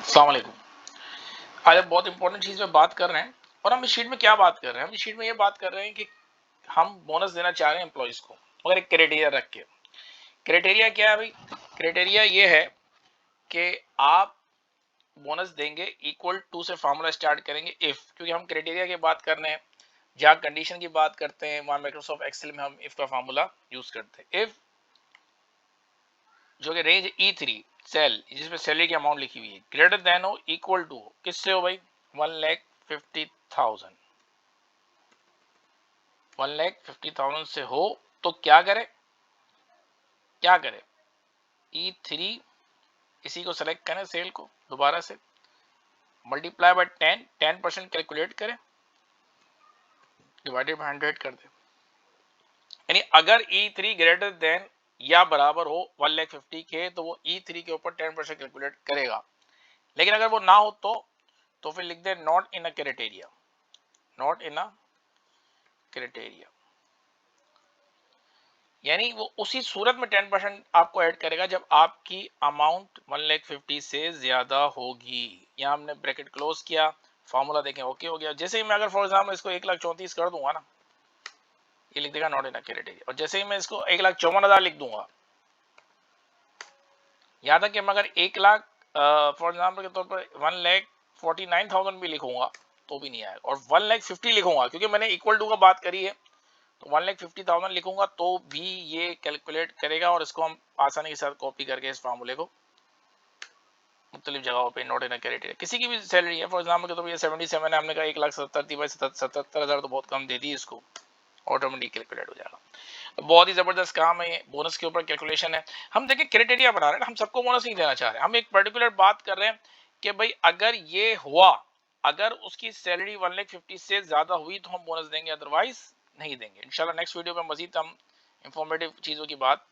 अस्सलाम वालेकुम। आज हम बहुत इंपॉर्टेंट चीज पे बात कर रहे हैं और हम इस शीट में क्या बात कर रहे हैं, हम इस शीट में ये बात कर रहे हैं कि हम बोनस देना चाह रहे हैं एम्प्लॉइज को, मगर एक क्राइटेरिया रख के। क्राइटेरिया क्या है भाई? क्राइटेरिया ये है कि आप बोनस देंगे इक्वल टू से फार्मूला स्टार्ट करेंगे इफ, क्योंकि हम क्राइटेरिया की बात कर रहे हैं, जहाँ कंडीशन की बात करते हैं वहां माइक्रोसॉफ्ट एक्सेल में हम इफ का फार्मूला यूज करते हैं। इफ जो कि रेंज E3 सेल जिसमें सैलरी की अमाउंट लिखी हुई है ग्रेटर देन हो इक्वल टू हो किससे हो भाई? 1,50,000। 1,50,000 से हो तो क्या करे? क्या करे? E3 इसी को सेलेक्ट करें, सेल को दोबारा से मल्टीप्लाई बाय 10% कैलकुलेट करें, डिवाइडेड बाय 100 कर दे। यानी अगर E3 ग्रेटर देन या बराबर हो 1,50,000 के तो वो E3 के ऊपर 10% कैलकुलेट करेगा। लेकिन अगर वो ना हो तो फिर लिख they not in a criteria, not in a criteria. यानी वो उसी सूरत में 10% आपको ऐड करेगा जब आपकी अमाउंट 1,50,000 से ज्यादा होगी। यहाँ हमने ब्रैकेट क्लोज किया, फॉर्मूला देखें ओके हो गया। जैसे ही मैं अगर फॉर एग्जाम्पल इसको 1,34,000 कर दूंगा ना, ये लिख देगा नॉट इन क्राइटेरिया। और जैसे ही मैं इसको 1,54,000 लिख दूंगा, यहाँ तक कि मैं अगर 1,00,000 फॉर एग्जाम्पल के तौर पर 1,49,000 भी लिखूंगा तो भी नहीं आएगा। और 1,50,000 लिखूंगा क्योंकि मैंने इक्वल टू का बात करी है, तो 1,50,000 लिखूंगा तो भी ये कैलकुलेट करेगा और इसको हम आसानी के साथ कॉपी करके इस फार्मूले को मुख्तलिफ जगहों पे नोट इन क्राइटेरिया। किसी की भी सैलरी है फॉर एग्जाम्पल के तो ये 77 है, हमने कहा 1,70,000 थी भाई, 77,000 तो बहुत कम दे दी, इसको ऑटोमेटिक कैलकुलेट हो जाएगा। तो बहुत ही जबरदस्त काम है ये, बोनस के ऊपर कैलकुलेशन है। हम देखिए क्राइटेरिया बना रहे हैं, हम सबको बोनस नहीं देना चाह रहे, हम एक पर्टिकुलर बात कर रहे हैं कि भाई अगर ये हुआ, अगर उसकी सैलरी 1,50,000 से ज्यादा हुई तो हम बोनस देंगे, अदरवाइज नहीं देंगे। इंशाल्लाह नेक्स्ट वीडियो में मजीद हम इंफॉर्मेटिव चीजों की बात